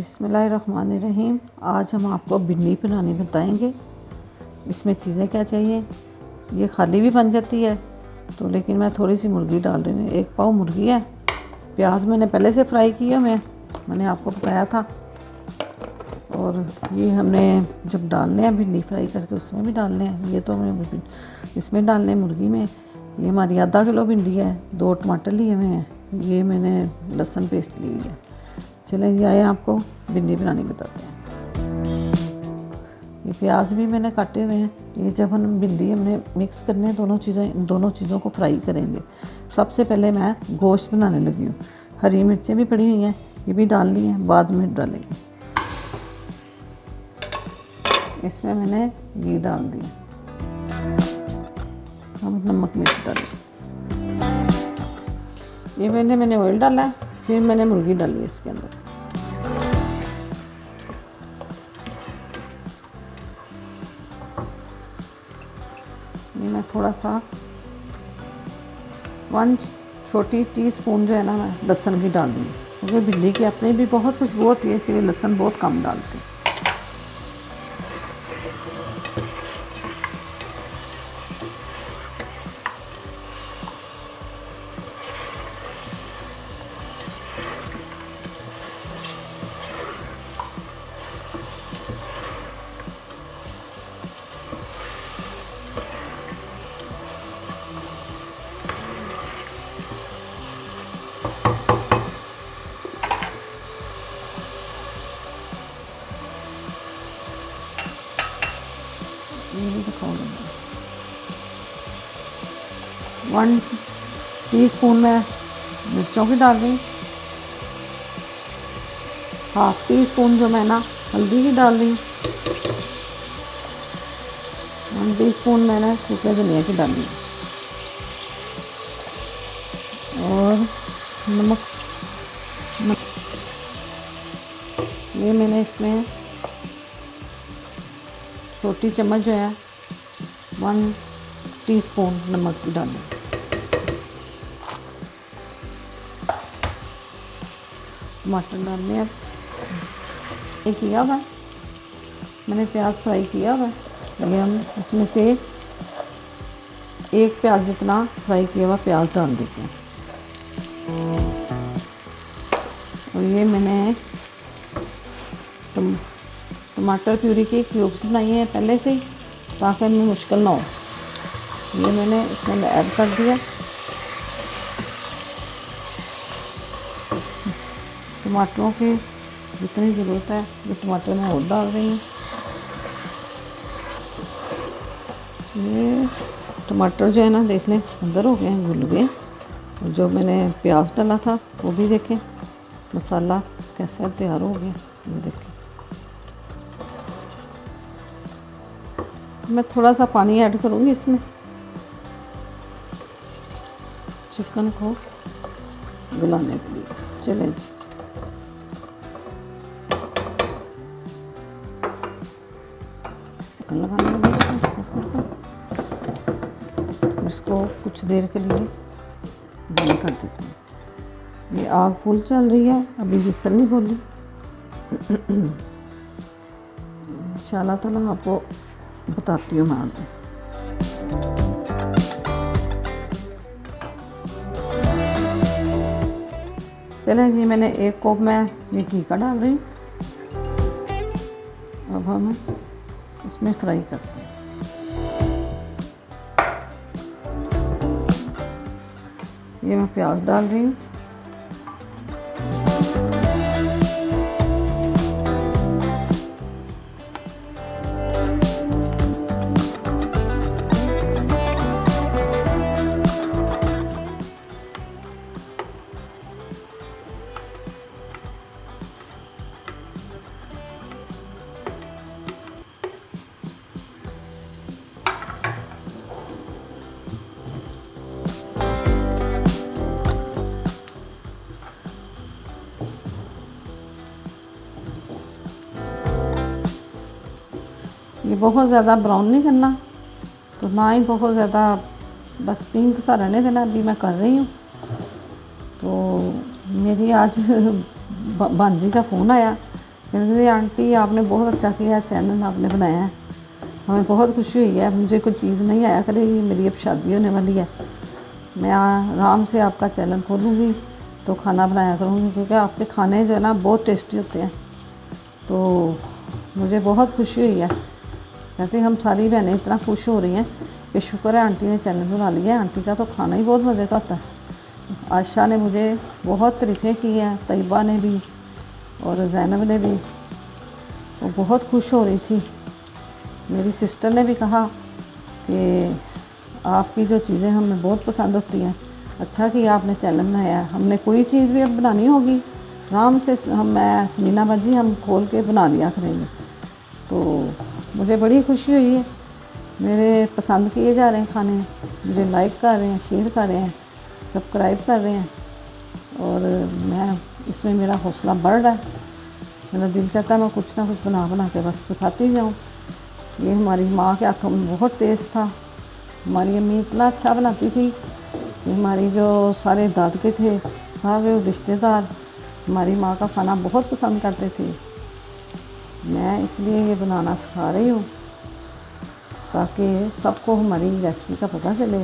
बिस्मिल्लाहिर्रहमानिर्रहीम। आज हम आपको भिंडी बनानी बताएंगे। इसमें चीज़ें क्या चाहिए। ये खाली भी बन जाती है तो, लेकिन मैं थोड़ी सी मुर्गी डाल रही हूँ। 1 पाव मुर्गी है। प्याज मैंने पहले से फ्राई किया, मैंने आपको बताया था। और ये हमने जब डालने हैं भिंडी फ्राई करके उसमें भी डालने हैं। ये तो हमें इसमें डालने हैं मुर्गी में। ये हमारी आधा किलो भिंडी है। 2 टमाटर लिए हुए हैं। ये मैंने लहसुन पेस्ट ली हुई है। चलें जी, आए आपको भिंडी बनानी बताते हैं। ये प्याज भी मैंने काटे हुए हैं। ये जब हम भिंडी हमने मिक्स करने हैं, दोनों चीज़ों को फ्राई करेंगे। सबसे पहले मैं गोश्त बनाने लगी हूँ। हरी मिर्चें भी पड़ी हुई हैं, ये भी डालनी है, बाद में डालेंगे। इसमें मैंने घी डाल दिया। अब नमक मिर्च डालें। ये मैंने ऑयल डाला है, फिर मैंने मुर्गी डाली इसके अंदर। ये मैं थोड़ा सा 1 छोटी टीस्पून जो है ना, मैं लहसुन की डाल दूँगी, क्योंकि भिंडी की अपनी भी बहुत खुशबू होती है, इसलिए लहसुन बहुत कम डालते हैं। ये भी दिखाओ। 1 टीस्पून में मिर्चों की डाल रही हूँ। ½ टीस्पून जो मैं ना हल्दी की डाल रही हूँ। 1 टीस्पून मैंने सूखे धनिया की डाली और नमक। ये मैंने इसमें छोटी चम्मच जो है 1 टीस्पून नमक की डाली। टमाटर डालने अब ये किया हुआ, मैंने प्याज फ्राई किया हुआ। ये हम इसमें से 1 प्याज जितना फ्राई किया हुआ प्याज डाल देते हैं। और ये मैंने टमाटर प्यूरी के क्यूब्स बनाए हैं पहले से ही, ताकि हमें मुश्किल ना हो। ये मैंने इसमें ऐड कर दिया। टमाटरों की जितनी ज़रूरत है ये टमाटर मैं और डाल रही हूँ। ये टमाटर जो है ना, देखने अंदर हो गए हैं, घुल गए। और जो मैंने प्याज डाला था वो भी देखें, मसाला कैसा तैयार हो गया, ये देखें। मैं थोड़ा सा पानी ऐड करूँगी इसमें, चिकन को गलाने के लिए। चलें जी, ढक्कन लगाने लगे इसको कुछ देर के लिए बंद कर देते हैं। ये आग फुल चल रही है, अभी विसल नहीं बोली। इंशाल्लाह ताला आपको बताती हूँ मैं आगे। पहले जी मैंने 1 कप में ये घी का डाल रही हूँ। अब हम इसमें फ्राई करते हैं। ये मैं प्याज डाल रही हूँ। ये बहुत ज़्यादा ब्राउन नहीं करना, तो ना ही बहुत ज़्यादा बस पिंक सा रहने देना। अभी मैं कर रही हूँ। तो मेरी आज भांजी का फ़ोन आया कहते थे आंटी आपने बहुत अच्छा किया, चैनल आपने बनाया है, हमें बहुत खुशी हुई है, मुझे कोई चीज़ नहीं आया करेगी, मेरी अब शादी होने वाली है, मैं आराम से आपका चैनल खोलूँगी तो खाना बनाया करूँगी, क्योंकि आपके खाने जो है ना बहुत टेस्टी होते हैं। तो मुझे बहुत खुशी हुई है। कहते हम सारी बहनें इतना खुश हो रही हैं कि शुक्र है आंटी ने चैनल बना लिया है, आंटी का तो खाना ही बहुत मज़े का होता है। आयशा ने मुझे बहुत तारीफ़ें की हैं, तैयबा ने भी और ज़ैनब ने भी, वो बहुत खुश हो रही थी। मेरी सिस्टर ने भी कहा कि आपकी जो चीज़ें हमें बहुत पसंद होती हैं, अच्छा कि आपने चैनल बनाया है, हमने कोई चीज़ भी अब बनानी होगी आराम से मैं समीना बाजी हम खोल के बना लिया करेंगे। तो मुझे बड़ी खुशी हुई है, मेरे पसंद किए जा रहे हैं खाने, मुझे लाइक कर रहे हैं, शेयर कर रहे हैं, सब्सक्राइब कर रहे हैं, और मैं इसमें मेरा हौसला बढ़ रहा है। मेरा दिल चाहता है मैं कुछ ना कुछ बना बना के बस दिखाती जाऊँ। ये हमारी माँ के हाथों में बहुत टेस्ट था, हमारी अम्मी इतना अच्छा बनाती थी कि हमारी जो सारे दादके थे, सारे रिश्तेदार हमारी माँ का खाना बहुत पसंद करते थे। मैं इसलिए ये बनाना सिखा रही हूँ ताकि सबको हमारी रेसिपी का पता चले।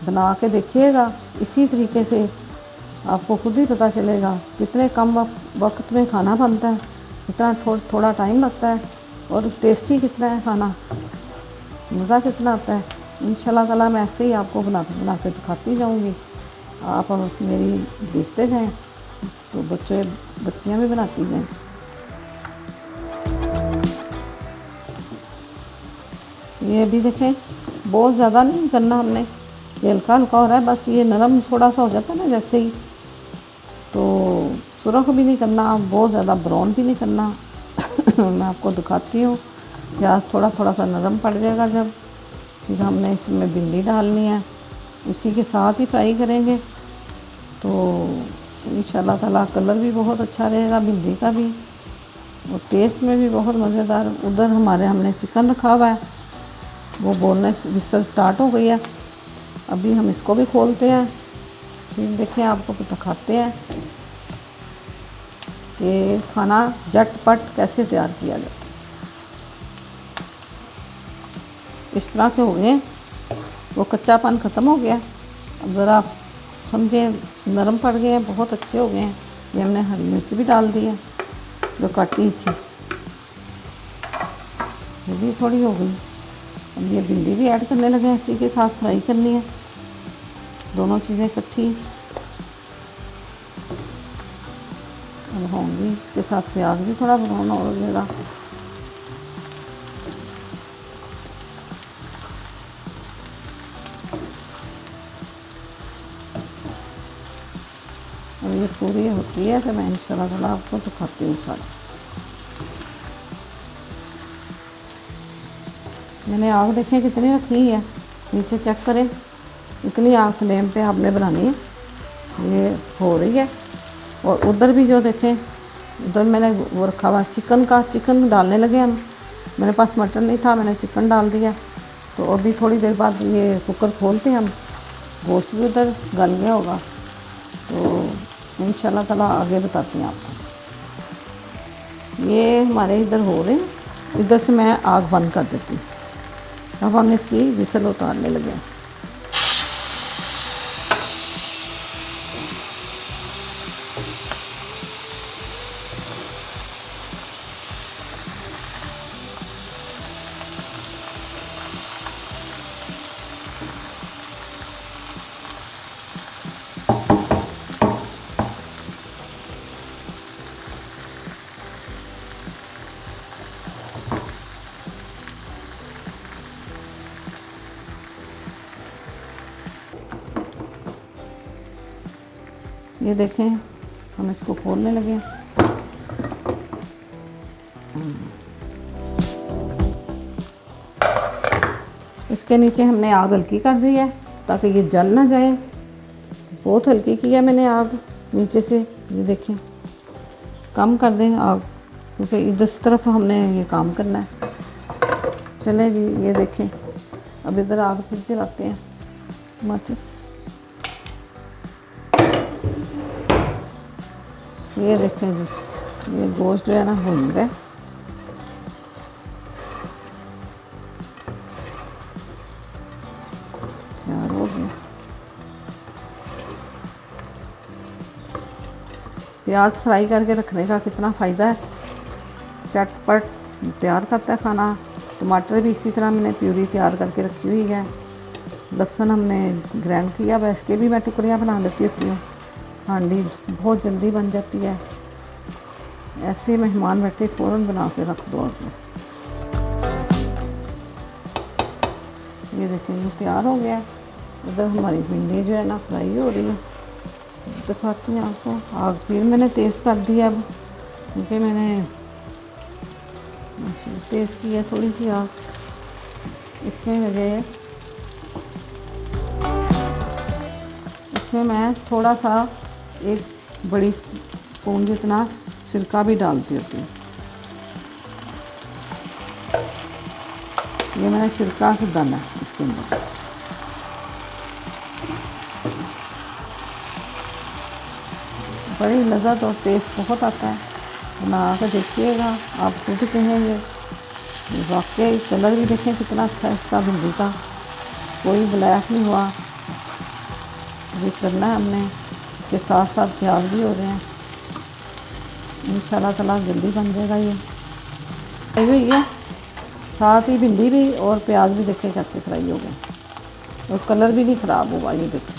बना के देखिएगा, इसी तरीके से आपको खुद ही पता चलेगा कितने कम वक्त में खाना बनता है, कितना थोड़ा टाइम लगता है और टेस्टी कितना है खाना, मज़ा कितना आता है। इंशाल्लाह ताला मैं ऐसे ही आपको बना के दिखाती जाऊँगी, आप मेरी देखते जाएँ तो बच्चियाँ भी बनाती जाएँ। ये अभी देखें बहुत ज़्यादा नहीं करना हमने, ये हल्का हल्का हो रहा है, बस ये नरम थोड़ा सा हो जाता है ना जैसे ही, तो सुरख भी नहीं करना, बहुत ज़्यादा ब्राउन भी नहीं करना। मैं आपको दिखाती हूँ, प्याज थोड़ा थोड़ा सा नरम पड़ जाएगा जब, फिर हमने इसमें भिंडी डालनी है, इसी के साथ ही फ्राई करेंगे तो इंशाल्लाह ताला कलर भी बहुत अच्छा रहेगा भिंडी का भी, और टेस्ट में भी बहुत मज़ेदार। उधर हमने चिकन रखा हुआ है, वो बोलने विसल स्टार्ट हो गई है, अभी हम इसको भी खोलते हैं, फिर देखें आपको दिखाते हैं कि खाना झटपट कैसे तैयार किया जाए। इस तरह के हो गए, वो कच्चापन ख़त्म हो गया, अब ज़रा आप समझें नरम पड़ गए हैं, बहुत अच्छे हो गए हैं। ये हमने हरी मिर्च भी डाल दी है जो काटी थी, ये भी थोड़ी हो गई। अब ये भिंडी भी ऐड करने लगे हैं, इसी के साथ फ्राई करनी है दोनों चीज़ें इकट्ठी। अब होंगी इसके साथ प्याज भी थोड़ा ब्राउन हो जाएगा। अब ये पूरी होती है तो मैं इंशाल्लाह ताला आपको दिखाती हूँ सारी। मैंने आग देखें कितनी रखी है, नीचे चेक करें, इतनी आग फ्लेम पे आपने बनानी है, ये हो रही है। और उधर भी जो देखें, उधर मैंने वो रखा हुआ चिकन डालने लगे हम, मेरे पास मटन नहीं था, मैंने चिकन डाल दिया। तो अभी थोड़ी देर बाद ये कुकर खोलते हैं हम, गोश्त भी उधर गल गया होगा, तो इंशाल्लाह ताला आगे बताती हैं आपको। ये हमारे इधर हो रहे हैं, इधर से मैं आग बंद कर देती हूँ। अब हम इसकी विसल उतारने लगे हैं। ये देखें हम इसको खोलने लगे हैं। इसके नीचे हमने आग हल्की कर दी है ताकि ये जल ना जाए, बहुत हल्की की है मैंने आग नीचे से। ये देखें कम कर दें आग, क्योंकि इधर तरफ हमने ये काम करना है। चलें जी, ये देखें अब इधर आग फिर जलाते हैं, माचिस। ये देखें जी ये गोश्त जो है ना भून गए। तैयार हो गया। प्याज फ्राई करके रखने का कितना फ़ायदा है, चटपट तैयार करता है खाना। टमाटर भी इसी तरह मैंने प्यूरी तैयार करके रखी हुई है। लहसुन हमने ग्राइंड किया, वैसे के भी मैं टुकड़ियाँ बना लेती होती हूँ। हांडी बहुत जल्दी बन जाती है, ऐसे मेहमान बैठे फ़ौरन बना के रख दो आपने। ये देखिए ये तैयार हो गया। उधर हमारी भिंडी जो है ना फ्राई हो रही है, दिखाती हूँ आपको। आग फिर मैंने तेज़ कर दिया अब, क्योंकि मैंने तेज़ की है थोड़ी सी आग। इसमें मैं थोड़ा सा एक बड़ी स्पून जितना सिरका भी डालती होती हूँ। ये मैंने सिरका से डाला है इसके अंदर। बड़ी लज़्ज़त और टेस्ट बहुत आता है, बना कर देखिएगा, आप खुद कहेंगे। वाकई कलर भी देखें कितना अच्छा है इसका भिंडी का, कोई ब्लैक नहीं हुआ। ये करना है हमने, के साथ साथ प्याज भी हो रहे हैं। इंशाल्लाह ताला जल्दी बन जाएगा। ये फ्राई हुई है, साथ ही भिंडी भी और प्याज भी देखें कैसे फ्राई हो गए, और कलर भी नहीं ख़राब हुआ। ये देखें।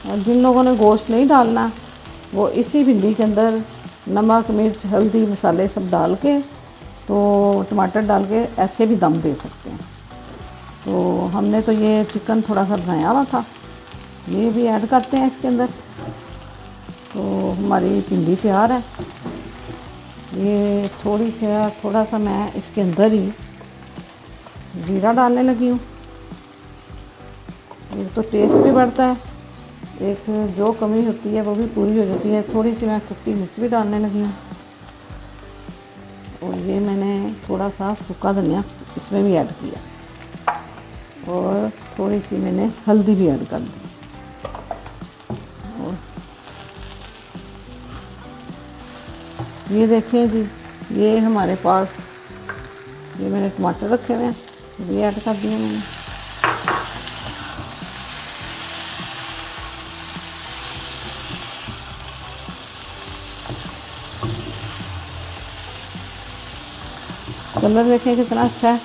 और जिन लोगों ने गोश्त नहीं डालना, वो इसी भिंडी के अंदर नमक मिर्च हल्दी मसाले सब डाल के, तो टमाटर डाल के ऐसे भी दम दे सकते हैं। तो हमने तो ये चिकन थोड़ा सा बनाया हुआ था, ये भी ऐड करते हैं इसके अंदर। तो हमारी भिंडी तैयार है। ये थोड़ा सा मैं इसके अंदर ही ज़ीरा डालने लगी हूँ। एक तो टेस्ट भी बढ़ता है, एक जो कमी होती है वो भी पूरी हो जाती है। थोड़ी सी मैं कुटी मिर्च भी डालने लगी हूँ, और ये मैंने थोड़ा सा सूखा धनिया इसमें भी ऐड किया, और थोड़ी सी मैंने हल्दी भी ऐड कर दी। और ये देखिए जी, ये हमारे पास ये मैंने टमाटर रखे हुए हैं, ये ऐड कर दिए मैंने। कलर देखें कितना अच्छा है,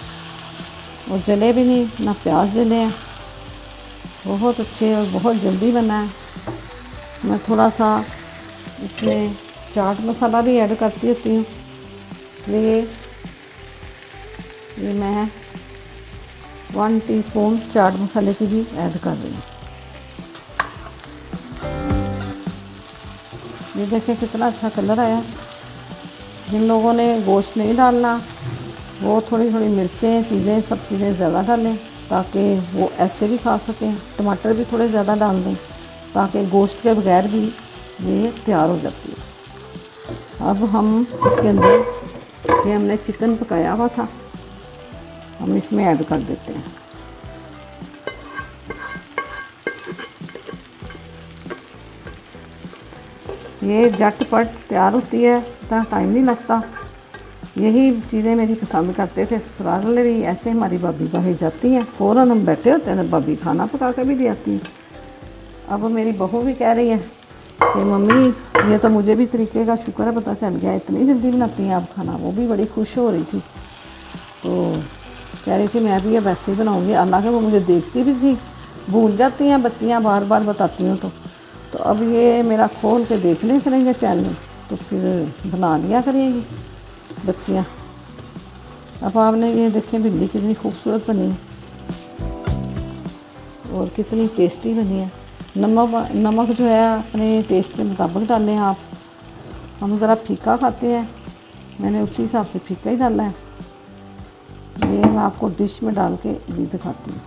और जले भी नहीं, ना प्याज जले हैं, बहुत अच्छे और बहुत जल्दी बना है। मैं थोड़ा सा इसमें चाट मसाला भी ऐड करती होती हूँ, इसलिए ये मैं 1 टीस्पून चाट मसाले की भी ऐड कर रही हूँ। ये देखें कितना अच्छा कलर आया। जिन लोगों ने गोश्त नहीं डालना, वो थोड़ी थोड़ी मिर्चें चीज़ें सब चीज़ें ज़्यादा डालें, ताकि वो ऐसे भी खा सकें। टमाटर भी थोड़े ज़्यादा डाल दें, ताकि गोश्त के बगैर भी ये तैयार हो जाती है। अब हम इसके अंदर ये हमने चिकन पकाया हुआ था, हम इसमें ऐड कर देते हैं। ये झटपट तैयार होती है, इतना टाइम नहीं लगता। यही चीज़ें मेरी पसंद करते थे ससुराल वाले भी, ऐसे हमारी भाभी बाहर जाती हैं, फ़ौरन हम बैठे होते हैं, भाभी खाना पका के भी दे आती है। अब मेरी बहू भी कह रही है कि मम्मी ये तो मुझे भी तरीके का शुक्र है पता चल गया, इतनी जल्दी बनाती हैं आप खाना। वो भी बड़ी खुश हो रही थी, तो कह रही थी मैं भी ये वैसे ही बनाऊँगी। हालांकि वो मुझे देखती भी थी, भूल जाती हैं बच्चियाँ, बार बार बताती हूँ तो अब ये मेरा खोल के देख लिया करेंगे चैनल, तो फिर बना लिया करेंगी बच्चियाँ। अब आपने ये देखें भिंडी कितनी खूबसूरत बनी है और कितनी टेस्टी बनी है। नमक जो है अपने टेस्ट के मुताबिक डालें आप। हम ज़रा फीका खाते हैं, मैंने उसी हिसाब से फीका ही डाला है। ये मैं आपको डिश में डाल के भी दिखाती हूँ।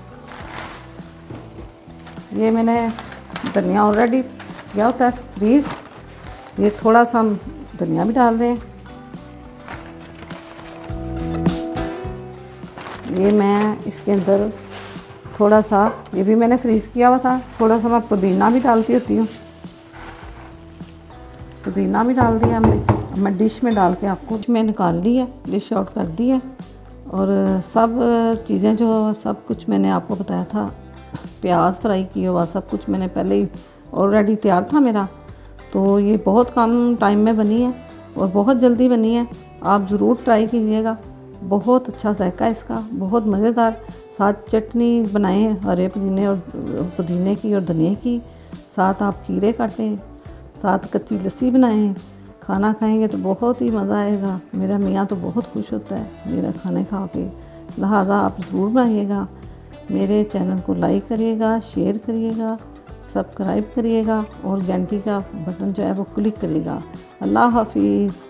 ये मैंने धनिया ऑलरेडी किया होता है फ्रीज़, ये थोड़ा सा हम धनिया भी डाल रहे हैं। ये मैं इसके अंदर थोड़ा सा, ये भी मैंने फ्रीज़ किया हुआ था, थोड़ा सा मैं पुदीना भी डालती होती हूँ। पुदीना भी डाल दिया हमने। अब मैं डिश में डाल के आपको मैं निकाल ली है, डिश आउट कर दी है। और सब चीज़ें जो सब कुछ मैंने आपको बताया था, प्याज फ्राई किया हुआ सब कुछ मैंने पहले ही ऑलरेडी तैयार था मेरा। तो ये बहुत कम टाइम में बनी है और बहुत जल्दी बनी है। आप ज़रूर ट्राई कीजिएगा, बहुत अच्छा जायका है इसका, बहुत मज़ेदार। साथ चटनी बनाएं हरे पुदीने और पुदीने की और धनिए की, साथ आप खीरे काटें, साथ कच्ची लस्सी बनाएं, खाना खाएंगे तो बहुत ही मज़ा आएगा। मेरा मियाँ तो बहुत खुश होता है मेरा खाने खा के, लिहाजा आप ज़रूर बनाइएगा। मेरे चैनल को लाइक करिएगा, शेयर करिएगा, सब्सक्राइब करिएगा और घंटी का बटन जो है वो क्लिक करिएगा। अल्लाह हाफिज़।